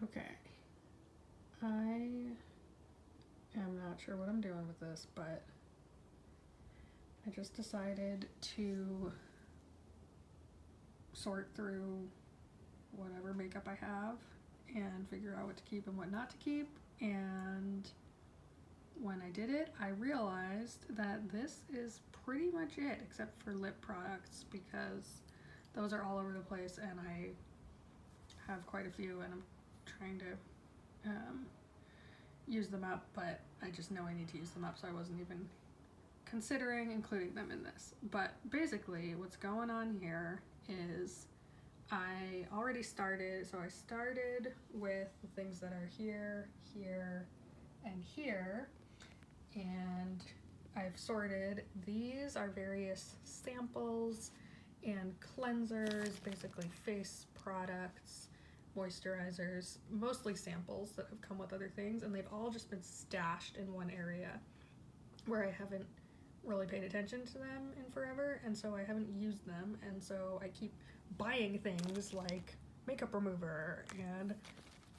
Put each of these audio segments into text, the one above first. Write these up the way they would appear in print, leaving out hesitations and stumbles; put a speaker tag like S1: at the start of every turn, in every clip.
S1: Okay, I am not sure what I'm doing with this, but I just decided to sort through whatever makeup I have and figure out what to keep and what not to keep. And when I did it, I realized that this is pretty much it, except for lip products, because those are all over the place and I have quite a few and I'm trying to use them up, but I just know I need to use them up, so I wasn't even considering including them in this. But basically what's going on here is I already started, so I started with the things that are here, here, and here, and I've sorted. These are various samples and cleansers, basically face products, moisturizers, mostly samples that have come with other things, and they've all just been stashed in one area where I haven't really paid attention to them in forever, and so I haven't used them, and so I keep buying things like makeup remover and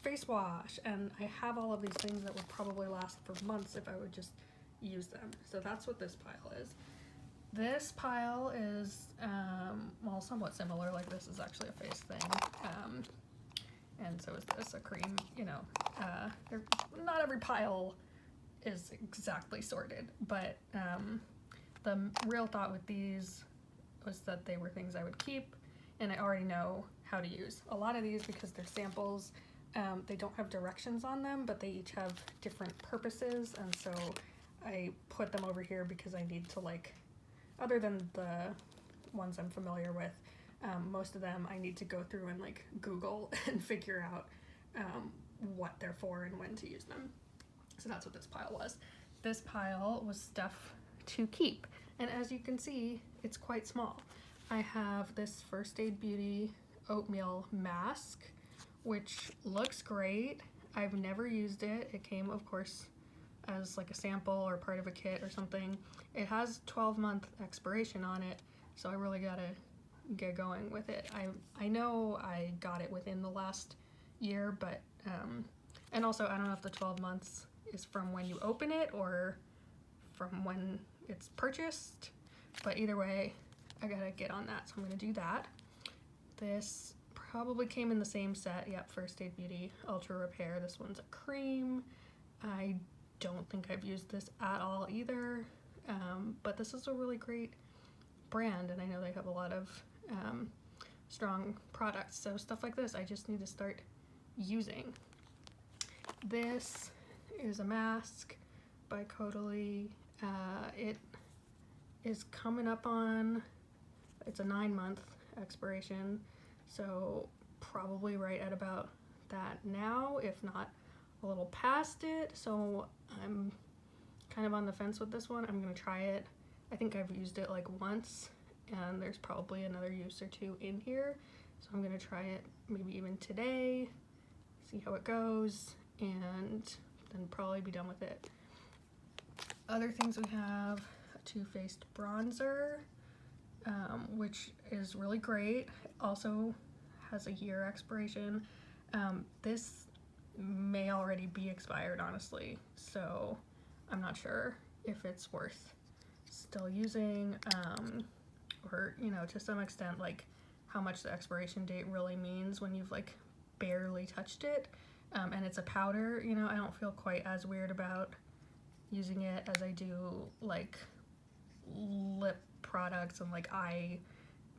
S1: face wash, and I have all of these things that would probably last for months if I would just use them. So that's what this pile is. This pile is well, somewhat similar. Like, this is actually a face thing, and so is this, a cream. You know, not every pile is exactly sorted, but the real thought with these was that they were things I would keep and I already know how to use. A lot of these, because they're samples, they don't have directions on them, but they each have different purposes, and so I put them over here because I need to, like, other than the ones I'm familiar with, most of them I need to go through and like Google and figure out what they're for and when to use them. So that's what this pile was. This pile was stuff to keep, and as you can see, it's quite small. I have this First Aid Beauty oatmeal mask, which looks great. I've never used it. It came, of course, as like a sample or part of a kit or something. It has 12-month expiration on it, so I really gotta get going with it. I know I got it within the last year, but and also I don't know if the 12 months is from when you open it or from when it's purchased, but either way I gotta get on that, so I'm gonna do that. This probably came in the same set. Yep, First Aid Beauty Ultra Repair. This one's a cream. I don't think I've used this at all either, but this is a really great brand, and I know they have a lot of strong products, so stuff like this I just need to start using. This is a mask by Caudalie. It is coming up on, it's a 9-month expiration, so probably right at about that now, if not a little past it, so I'm kind of on the fence with this one. I'm gonna try it. I think I've used it like once, and there's probably another use or two in here, so I'm gonna try it maybe even today, see how it goes, and then probably be done with it. Other things we have, a Too Faced bronzer, which is really great. Also has a year expiration. This may already be expired, honestly, so I'm not sure if it's worth still using, or, you know, to some extent, like, how much the expiration date really means when you've, like, barely touched it, and it's a powder. You know, I don't feel quite as weird about using it as I do, like, lip products and, like, eye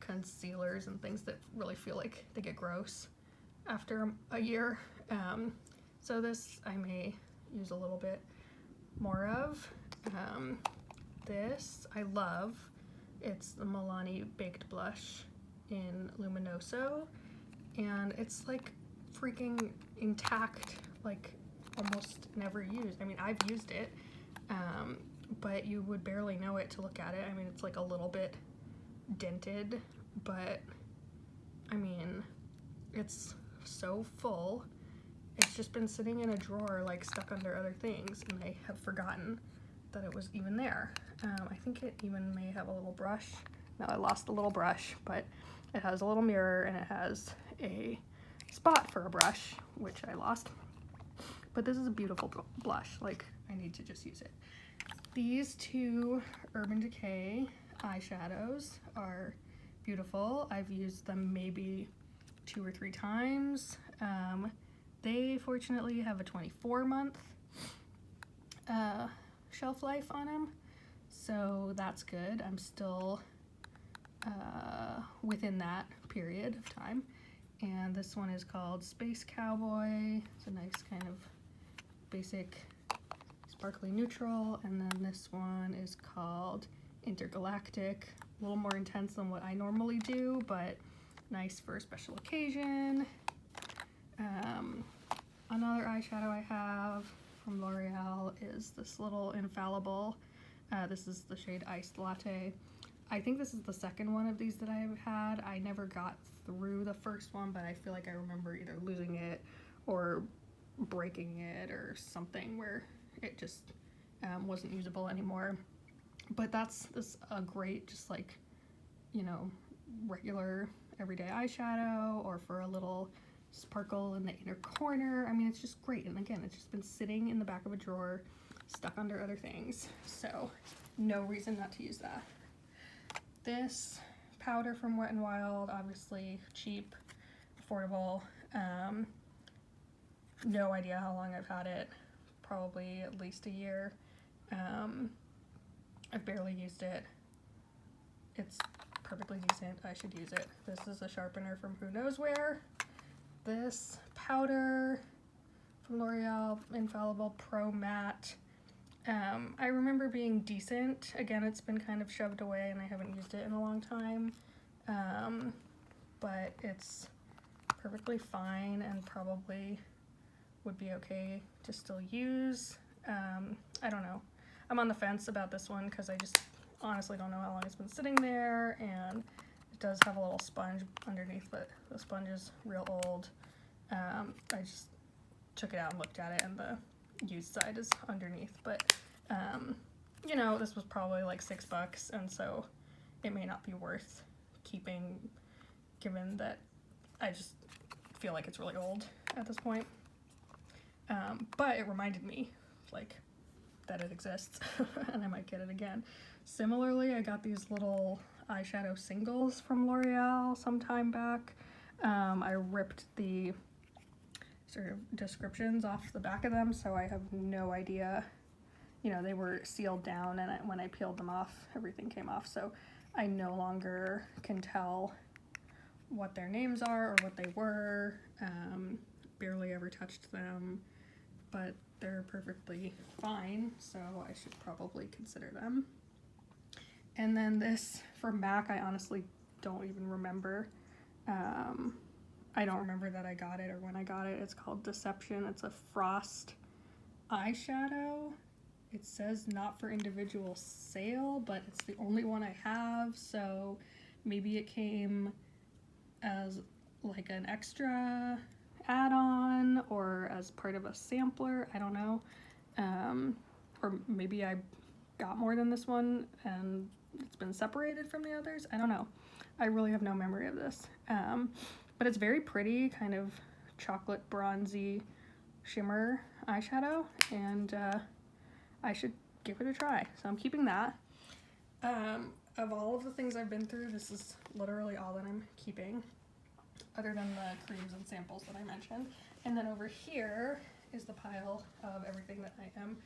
S1: concealers and things that really feel like they get gross after a year. So this I may use a little bit more of. This I love. It's the Milani Baked Blush in Luminoso, and it's like freaking intact, like almost never used. I mean, I've used it, but you would barely know it to look at it. I mean, it's like a little bit dented, but I mean, it's so full. It's just been sitting in a drawer, like stuck under other things, and I have forgotten that it was even there. I think it even may have a little brush. No, I lost the little brush, but it has a little mirror and it has a spot for a brush, which I lost. But this is a beautiful blush. Like, I need to just use it. These two Urban Decay eyeshadows are beautiful. I've used them maybe 2 or 3 times. They fortunately have a 24-month shelf life on them, so that's good. I'm still within that period of time. And this one is called Space Cowboy. It's a nice kind of basic sparkly neutral. And then this one is called Intergalactic. A little more intense than what I normally do, but nice for a special occasion. Another eyeshadow I have from L'Oreal is this little Infallible. This is the shade Iced Latte. I think this is the second one of these that I've had. I never got through the first one, but I feel like I remember either losing it or breaking it or something where it just wasn't usable anymore. But that's a great, just like, you know, regular everyday eyeshadow, or for a little sparkle in the inner corner. I mean, it's just great. And again, it's just been sitting in the back of a drawer, stuck under other things, so no reason not to use that. This powder from Wet n Wild, obviously cheap, affordable. No idea how long I've had it, probably at least a year. I've barely used it. It's perfectly decent. I should use it. This is a sharpener from who knows where. This powder from L'Oreal, Infallible Pro Matte. I remember being decent. Again, it's been kind of shoved away and I haven't used it in a long time. But it's perfectly fine and probably would be okay to still use. I don't know. I'm on the fence about this one because I just honestly don't know how long it's been sitting there, and it does have a little sponge underneath, but the sponge is real old. I just took it out and looked at it, and the used side is underneath, but you know, this was probably like $6, and so it may not be worth keeping, given that I just feel like it's really old at this point. But it reminded me, like, that it exists, and I might get it again. Similarly, I got these little eyeshadow singles from L'Oreal some time back. I ripped the sort of descriptions off the back of them, so I have no idea. You know, they were sealed down, and when I peeled them off, everything came off, so I no longer can tell what their names are or what they were. Barely ever touched them, but they're perfectly fine, so I should probably consider them. And then this from MAC, I honestly don't even remember. I don't remember that I got it or when I got it. It's called Deception. It's a frost eyeshadow. It says not for individual sale, but it's the only one I have, so maybe it came as like an extra add-on or as part of a sampler, I don't know. Or maybe I got more than this one and it's been separated from the others, I don't know. I really have no memory of this. But it's very pretty, kind of chocolate bronzy shimmer eyeshadow, and I should give it a try, so I'm keeping that. Of all of the things I've been through, this is literally all that I'm keeping, other than the creams and samples that I mentioned. And then over here is the pile of everything that I am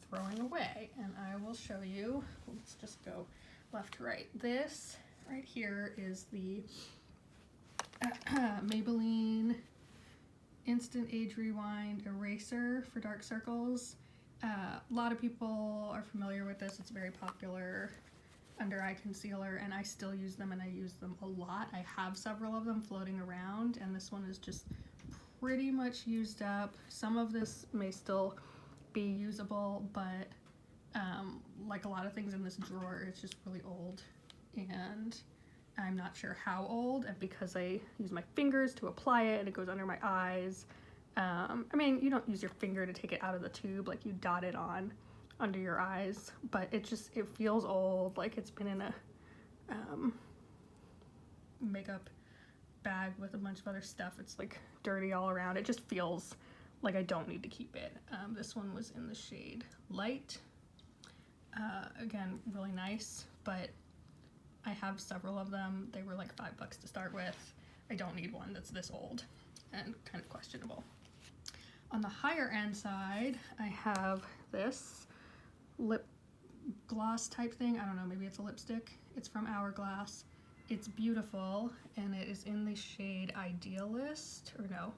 S1: throwing away, and I will show you. Let's just go left to right. This right here is the Maybelline Instant Age Rewind Eraser for dark circles. A lot of people are familiar with this. It's very popular under eye concealer, and I still use them, and I use them a lot. I have several of them floating around, and this one is just pretty much used up. Some of this may still be usable, but like a lot of things in this drawer, it's just really old, and I'm not sure how old, and because I use my fingers to apply it and it goes under my eyes. I mean, you don't use your finger to take it out of the tube, like you dot it on under your eyes, but it feels old, like it's been in a makeup bag with a bunch of other stuff. It's like dirty all around. It just feels like I don't need to keep it. This one was in the shade Light. Again, really nice, but I have several of them. They were like $5 to start with. I don't need one that's this old and kind of questionable. On the higher end side, I have this lip gloss type thing. I don't know, maybe it's a lipstick. It's from Hourglass. It's beautiful, and it is in the shade Idealist, or no,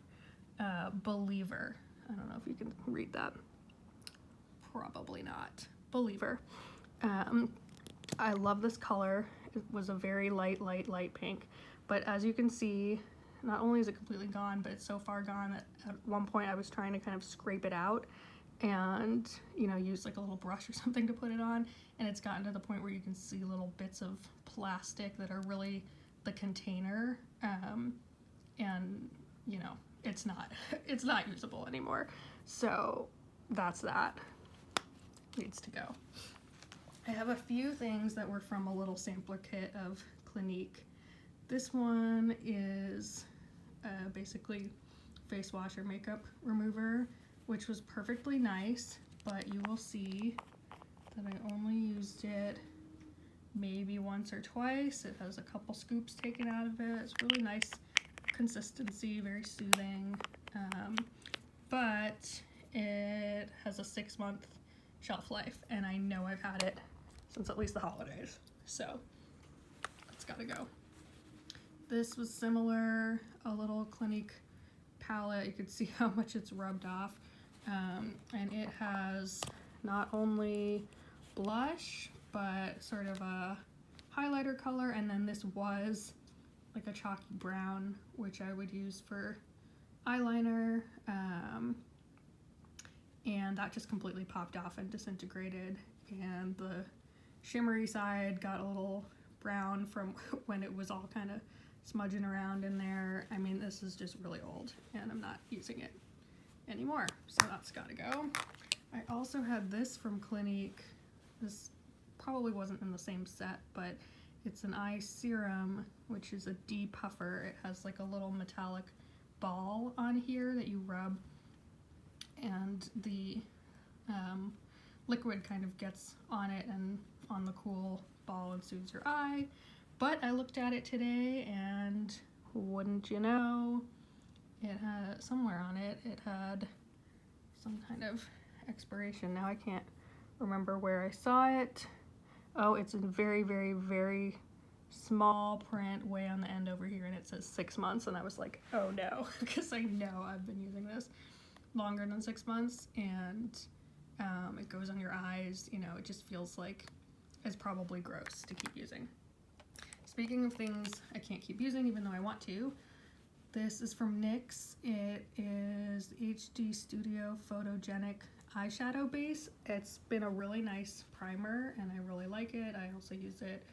S1: Believer. I don't know if you can read that. Probably not. Believer. I love this color. It was a very light pink, but as you can see, not only is it completely gone, but it's so far gone that at one point I was trying to kind of scrape it out and, you know, use like a little brush or something to put it on, and it's gotten to the point where you can see little bits of plastic that are really the container, and, you know, it's not usable anymore. So that's that. Needs to go. I have a few things that were from a little sampler kit of Clinique. This one is basically face wash or makeup remover, which was perfectly nice, but you will see that I only used it maybe once or twice. It has a couple scoops taken out of it. It's really nice consistency, very soothing, but it has a 6-month shelf life, and I know I've had it since at least the holidays, so it's gotta go. This was similar, a little Clinique palette. You could see how much it's rubbed off, and it has not only blush but sort of a highlighter color, and then this was like a chalky brown, which I would use for eyeliner, and that just completely popped off and disintegrated, and the shimmery side got a little brown from when it was all kind of smudging around in there. I mean, this is just really old and I'm not using it anymore, so that's gotta go. I also had this from Clinique. This probably wasn't in the same set, but it's an eye serum, which is a depuffer. It has like a little metallic ball on here that you rub, and the liquid kind of gets on it and on the cool ball and soothes your eye. But I looked at it today, and wouldn't you know, it had somewhere on it, it had some kind of expiration. Now I can't remember where I saw it. Oh, it's in very, very, very small print way on the end over here, and it says 6 months, and I was like, oh no, because I know I've been using this longer than 6 months, and it goes on your eyes. You know, it just feels like it's probably gross to keep using. Speaking of things I can't keep using even though I want to, this is from NYX. It is HD Studio Photogenic eyeshadow base. It's been a really nice primer and I really like it. I also use it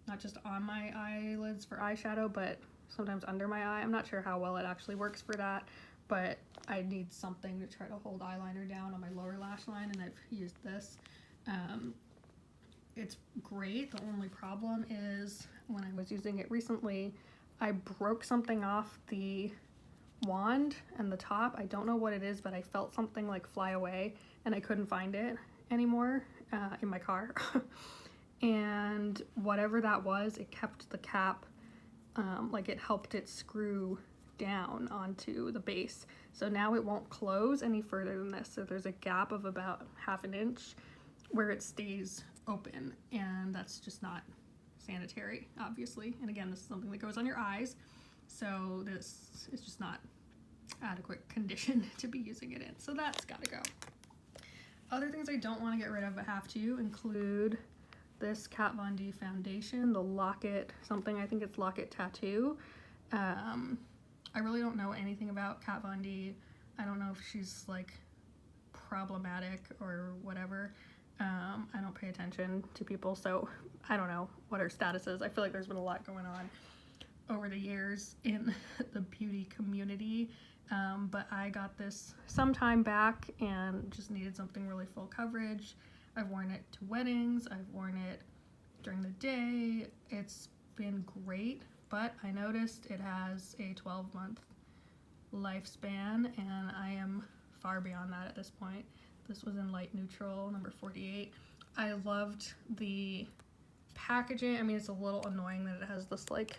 S1: not just on my eyelids for eyeshadow, but sometimes under my eye. I'm not sure how well it actually works for that, but I need something to try to hold eyeliner down on my lower lash line, and I've used this. It's great. The only problem is when I was using it recently, I broke something off the wand and the top. I don't know what it is, but I felt something like fly away and I couldn't find it anymore in my car. And whatever that was, it kept the cap, like it helped it screw down onto the base. So now it won't close any further than this. So there's a gap of about ½ an inch where it stays open, and that's just not sanitary, obviously. And again, this is something that goes on your eyes, so this is just not adequate condition to be using it in. So that's gotta go. Other things I don't want to get rid of but have to include this Kat Von D foundation, the Locket something, I think it's Locket Tattoo. I really don't know anything about Kat Von D. I don't know if she's like problematic or whatever. I don't pay attention to people, so I don't know what her status is. I feel like there's been a lot going on over the years in the beauty community, but I got this some time back and just needed something really full coverage. I've worn it to weddings, I've worn it during the day. It's been great, but I noticed it has a 12-month lifespan, and I am far beyond that at this point. This was in light neutral, number 48. I loved the packaging. I mean, it's a little annoying that it has this like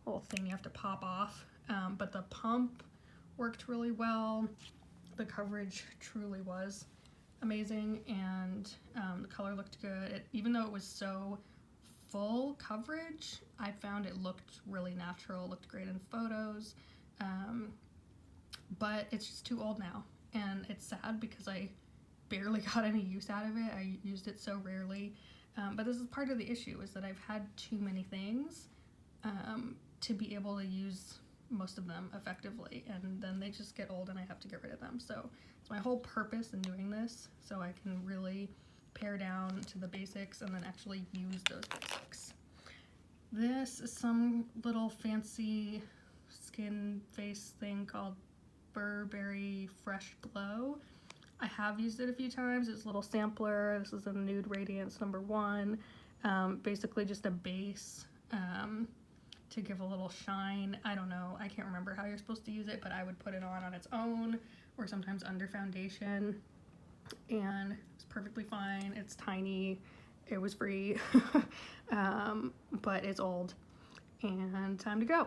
S1: little thing you have to pop off, but the pump worked really well. The coverage truly was amazing, and the color looked good. Even though it was so full coverage, I found it looked really natural, looked great in photos, but it's just too old now, and it's sad because I barely got any use out of it. I used it so rarely, but this is part of the issue, is that I've had too many things to be able to use most of them effectively, and then they just get old and I have to get rid of them. So it's my whole purpose in doing this, so I can really pare down to the basics and then actually use those basics. This is some little fancy skin face thing called barriAIR Fresh Glow. I have used it a few times. It's a little sampler. This is a Nude Radiance number 1. Basically just a base to give a little shine. I don't know. I can't remember how you're supposed to use it, but I would put it on its own or sometimes under foundation, and it's perfectly fine. It's tiny. It was free, but it's old and time to go.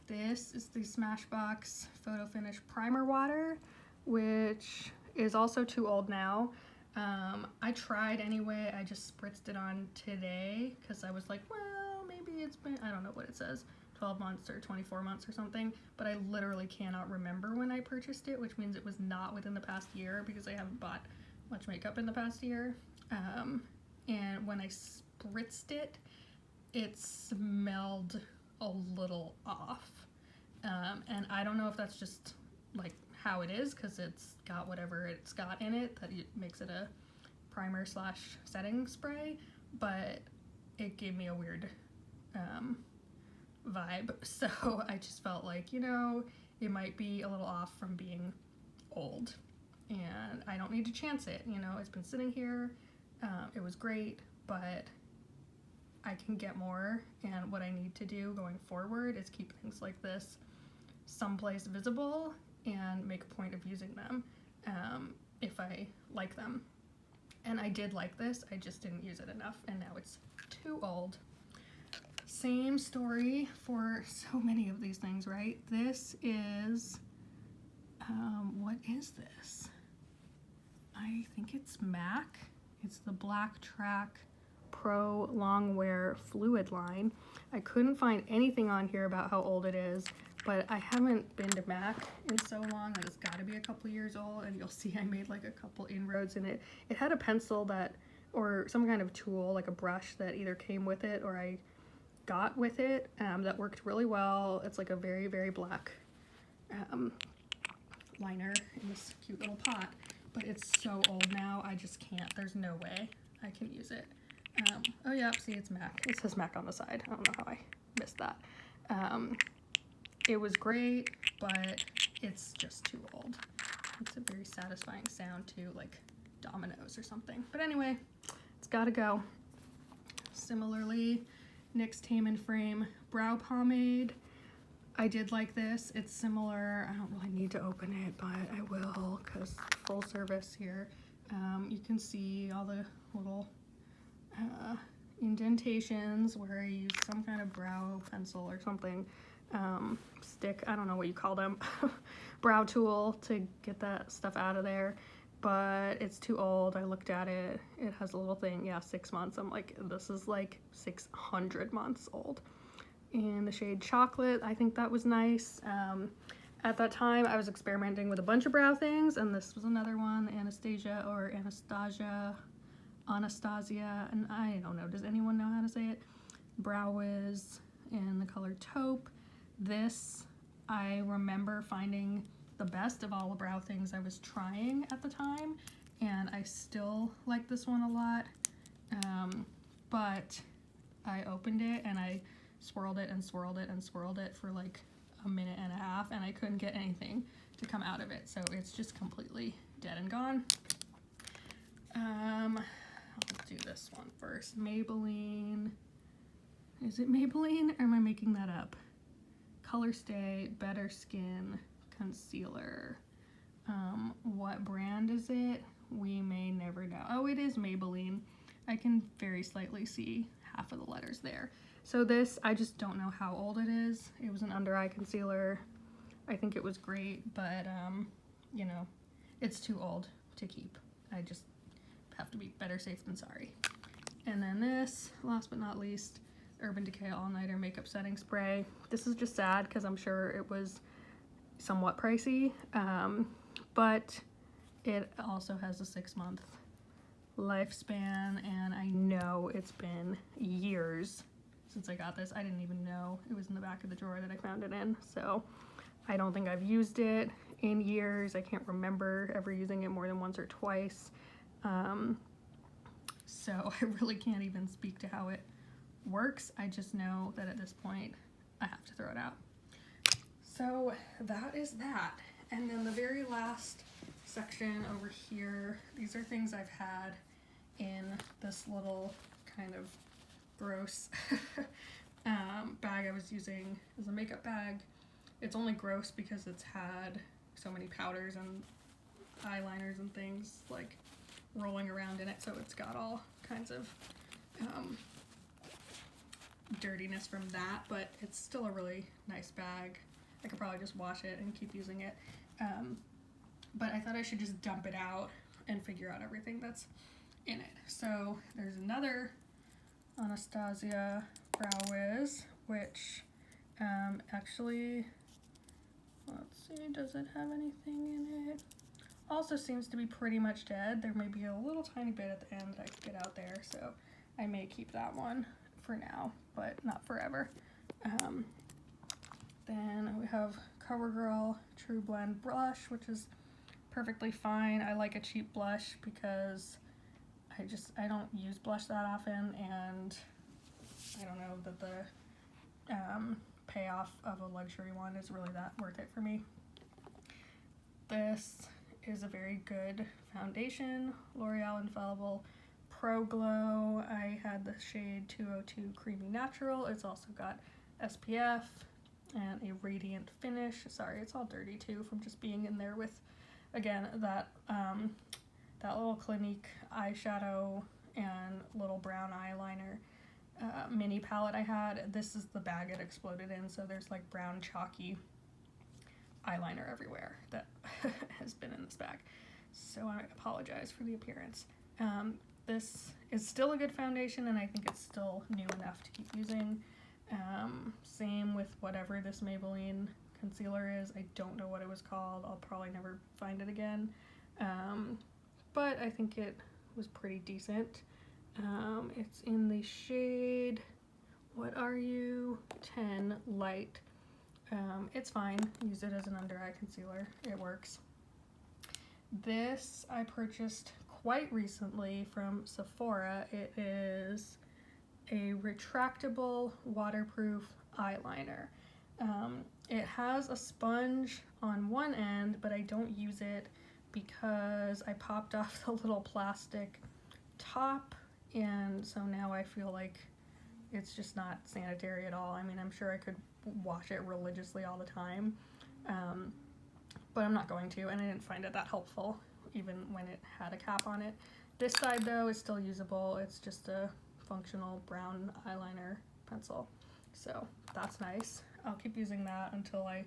S1: This is the Smashbox Photo Finish Primer Water, which is also too old now. I tried anyway. I just spritzed it on today because I was like, well, maybe it's been, I don't know what it says, 12 months or 24 months or something, but I literally cannot remember when I purchased it, which means it was not within the past year because I haven't bought much makeup in the past year. And when I spritzed it, it smelled a little off. And I don't know if that's just like how it is, because it's got whatever it's got in it that makes it a primer slash setting spray, but it gave me a weird vibe. So I just felt like, you know, it might be a little off from being old, and I don't need to chance it. You know, it's been sitting here. It was great, but I can get more, and what I need to do going forward is keep things like this someplace visible and make a point of using them if I like them. And I did like this, I just didn't use it enough, and now it's too old. Same story for so many of these things, right? This is, what is this? I think it's MAC. It's the Black Track Pro Longwear Fluid line. I couldn't find anything on here about how old it is, but I haven't been to MAC in so long that it's got to be a couple years old, and you'll see I made like a couple inroads in it. It had a pencil that, or some kind of tool, like a brush that either came with it or I got with it, that worked really well. It's like a very, very black liner in this cute little pot, but it's so old now, I just can't. There's no way I can use it. Oh yeah, see, it's MAC. It says MAC on the side. I don't know how I missed that. It was great, but it's just too old. It's a very satisfying sound too, like dominoes or something. But anyway, it's gotta go. Similarly, NYX Tame and Frame Brow Pomade. I did like this. It's similar. I don't really need to open it, but I will because full service here. You can see all the little indentations where I use some kind of brow pencil or something, stick, I don't know what you call them, brow tool to get that stuff out of there, but it's too old. I looked at it, it has a little thing, yeah, 6 months. I'm like, this is like 600 months old. In the shade Chocolate, I think that was nice. At that time, I was experimenting with a bunch of brow things, and this was another one, Anastasia, and I don't know, does anyone know how to say it? Brow Wiz in the color Taupe. This, I remember finding the best of all the brow things I was trying at the time, and I still like this one a lot, but I opened it and I swirled it and swirled it and swirled it for like a minute and a half, and I couldn't get anything to come out of it, so it's just completely dead and gone. I'll do this one first. Maybelline is it Maybelline or am I making that up? Color Stay Better Skin Concealer. What brand is it? We may never know. Oh, it is Maybelline. I can very slightly see half of the letters there. So this, I just don't know how old it is. It was an under eye concealer. I think it was great, but you know, it's too old to keep. I just have to be better safe than sorry. And then this, last but not least, Urban Decay All Nighter Makeup Setting Spray. This is just sad because I'm sure it was somewhat pricey, but it also has a 6-month lifespan, and I know it's been years since I got this. I didn't even know it was in the back of the drawer that I found it in, so I don't think I've used it in years. I can't remember ever using it more than once or twice, so I really can't even speak to how it works. I just know that at this point I have to throw it out. So that is that. And then the very last section over here, these are things I've had in this little kind of gross bag I was using as a makeup bag. It's only gross because it's had so many powders and eyeliners and things like rolling around in it, so it's got all kinds of dirtiness from that, but it's still a really nice bag. I could probably just wash it and keep using it, but I thought I should just dump it out and figure out everything that's in it. So there's another Anastasia Brow Wiz, which actually, let's see, does it have anything in it? Also seems to be pretty much dead. There may be a little tiny bit at the end that I could get out there, so I may keep that one for now, but not forever. Then we have CoverGirl True Blend Blush, which is perfectly fine. I like a cheap blush because I don't use blush that often, and I don't know that the payoff of a luxury one is really that worth it for me. This is a very good foundation, L'Oreal Infallible Pro Glow. I had the shade 202 Creamy Natural. It's also got SPF and a radiant finish. Sorry, it's all dirty too from just being in there with, again, that little Clinique eyeshadow and little brown eyeliner mini palette I had. This is the bag it exploded in, so there's like brown chalky eyeliner everywhere that has been in this bag, so I apologize for the appearance. This is still a good foundation, and I think it's still new enough to keep using. Same with whatever this Maybelline concealer is. I don't know what it was called. I'll probably never find it again, but I think it was pretty decent. It's in the shade, what are you, 10 Light. It's fine. Use it as an under eye concealer. It works. This I purchased quite recently from Sephora. It is a retractable waterproof eyeliner. It has a sponge on one end, but I don't use it because I popped off the little plastic top, and so now I feel like it's just not sanitary at all. I mean, I'm sure I could wash it religiously all the time, but I'm not going to, and I didn't find it that helpful even when it had a cap on it. This side though is still usable. It's just a functional brown eyeliner pencil, so that's nice. I'll keep using that until I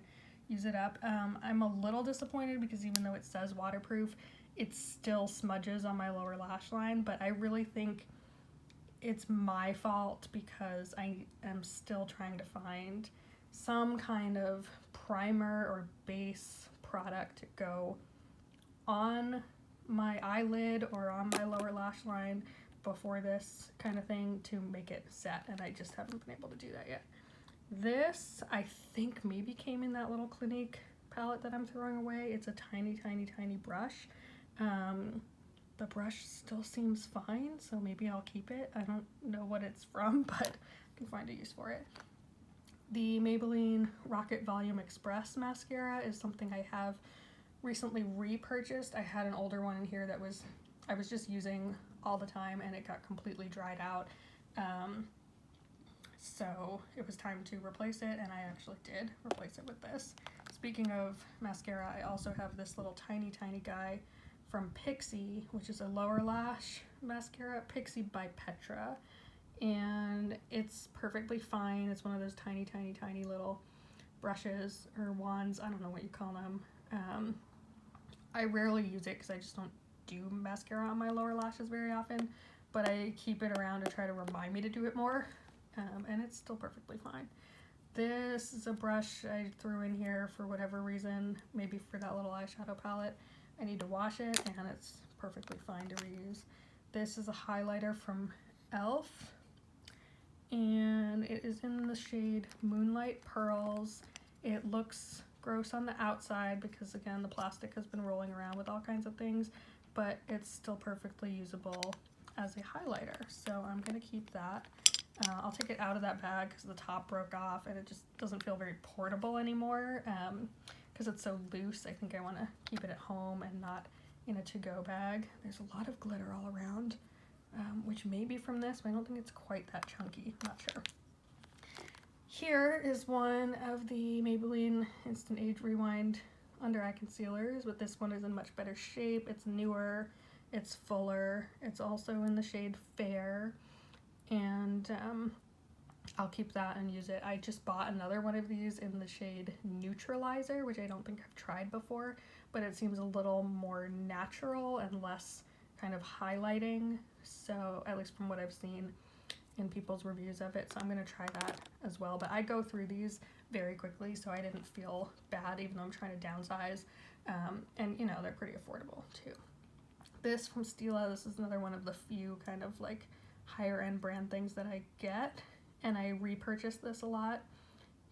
S1: use it up. I'm a little disappointed because even though it says waterproof, it still smudges on my lower lash line, but I really think it's my fault because I am still trying to find some kind of primer or base product to go on my eyelid or on my lower lash line before this kind of thing to make it set, and I just haven't been able to do that yet. This I think maybe came in that little Clinique palette that I'm throwing away. It's a tiny brush. The brush still seems fine, so maybe I'll keep it. I don't know what it's from, but I can find a use for it. The Maybelline Rocket Volume Express mascara is something I have recently repurchased. I had an older one in here that I was just using all the time, and it got completely dried out. So it was time to replace it, and I actually did replace it with this. Speaking of mascara, I also have this little tiny guy from Pixi, which is a lower lash mascara, Pixi by Petra, and it's perfectly fine. It's one of those tiny little brushes or wands, I don't know what you call them. I rarely use it because I just don't do mascara on my lower lashes very often, but I keep it around to try to remind me to do it more, and it's still perfectly fine. This is a brush I threw in here for whatever reason, maybe for that little eyeshadow palette. I need to wash it, and it's perfectly fine to reuse. This is a highlighter from e.l.f. and it is in the shade Moonlight Pearls. It looks gross on the outside because, again, the plastic has been rolling around with all kinds of things, but it's still perfectly usable as a highlighter, so I'm gonna keep that. I'll take it out of that bag because the top broke off and it just doesn't feel very portable anymore because it's so loose. I think I want to keep it at home and not in a to-go bag. There's a lot of glitter all around, which may be from this, but I don't think it's quite that chunky. Not sure. Here is one of the Maybelline Instant Age Rewind under eye concealers, but this one is in much better shape. It's newer, it's fuller, it's also in the shade Fair, and I'll keep that and use it. I just bought another one of these in the shade Neutralizer, which I don't think I've tried before, but it seems a little more natural and less kind of highlighting, so at least from what I've seen in people's reviews of it, so I'm gonna try that as well. But I go through these very quickly, so I didn't feel bad even though I'm trying to downsize, and you know, they're pretty affordable too. This from Stylo, this is another one of the few kind of like higher end brand things that I get, and I repurchase this a lot.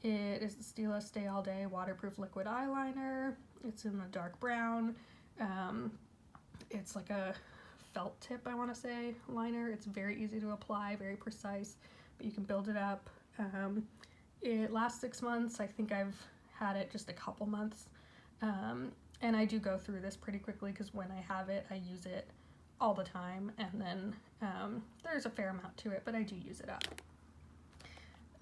S1: It is the Stylo Stay All Day Waterproof Liquid Eyeliner. It's in the dark brown. It's like a felt tip, I want to say, liner. It's very easy to apply, very precise, but you can build it up. It lasts 6 months. I think I've had it just a couple months, and I do go through this pretty quickly because when I have it, I use it all the time, and then there's a fair amount to it, but I do use it up.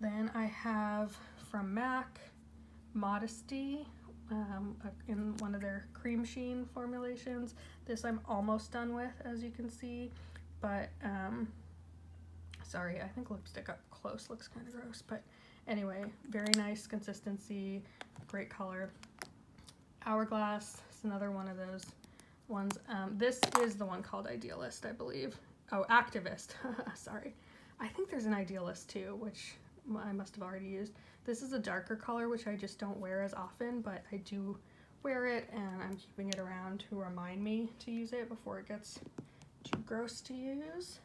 S1: Then I have from MAC Modesty in one of their cream sheen formulations. This I'm almost done with, as you can see, but sorry, I think lipstick up close looks kind of gross, but anyway, very nice consistency, great color. Hourglass is another one of those ones. This is the one called Idealist, I believe. Oh, Activist. Sorry. I think there's an Idealist too, which I must have already used. This is a darker color, which I just don't wear as often, but I do wear it, and I'm keeping it around to remind me to use it before it gets too gross to use.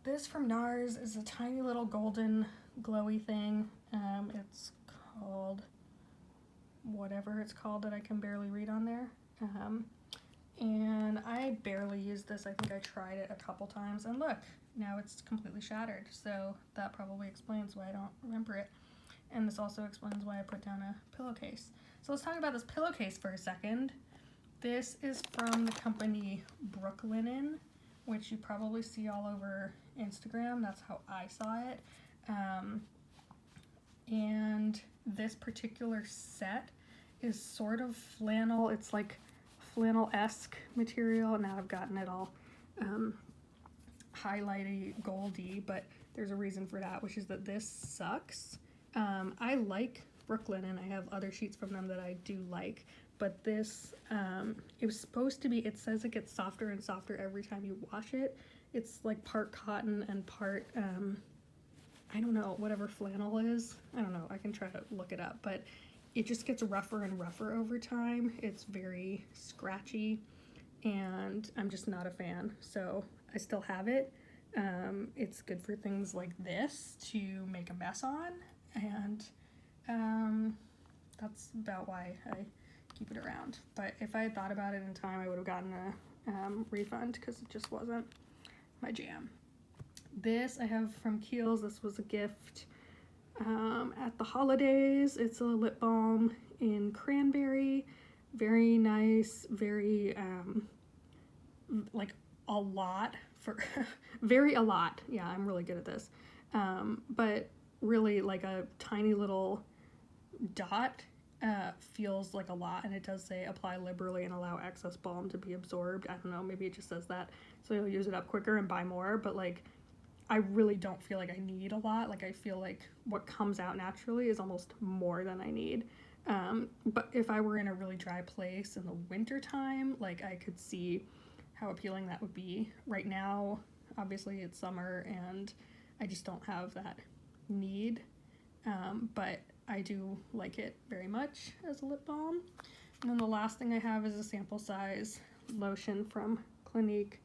S1: This from NARS is a tiny little golden glowy thing. It's called whatever it's called that I can barely read on there. And I barely used this. I think I tried it a couple times, and look, now it's completely shattered, so that probably explains why I don't remember it. And this also explains why I put down a pillowcase. So let's talk about this pillowcase for a second. This is from the company Brooklinen, which you probably see all over Instagram. That's how I saw it. And this particular set is sort of flannel. It's like flannel-esque material. Now I've gotten it all highlighty, goldy, but there's a reason for that, which is that this sucks. I like Brooklinen. I have other sheets from them that I do like, but this, it was supposed to be, it says it gets softer and softer every time you wash it. It's like part cotton and part, I don't know, whatever flannel is. I don't know, I can try to look it up, but it just gets rougher and rougher over time. It's very scratchy, and I'm just not a fan, so I still have it. It's good for things like this to make a mess on, and that's about why I keep it around. But if I had thought about it in time, I would have gotten a refund because it just wasn't my jam. This I have from Kiehl's. This was a gift at the holidays. It's a lip balm in cranberry. Very nice, very like a lot for very a lot. Yeah, I'm really good at this. But really like a tiny little dot feels like a lot, and it does say apply liberally and allow excess balm to be absorbed. I don't know, maybe it just says that so you'll use it up quicker and buy more, but like I really don't feel like I need a lot. Like I feel like what comes out naturally is almost more than I need. But if I were in a really dry place in the winter time, like I could see how appealing that would be. Right now, obviously it's summer and I just don't have that need, but I do like it very much as a lip balm. And then the last thing I have is a sample size lotion from Clinique.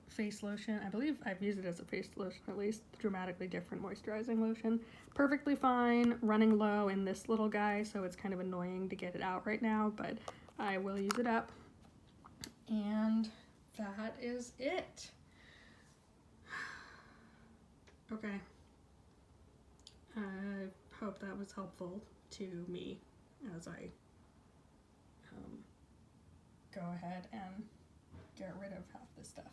S1: Face lotion. I believe I've used it as a face lotion, at least. Dramatically different moisturizing lotion. Perfectly fine, running low in this little guy, so it's kind of annoying to get it out right now, but I will use it up. And that is it. Okay. I hope that was helpful to me as I go ahead and get rid of half this stuff.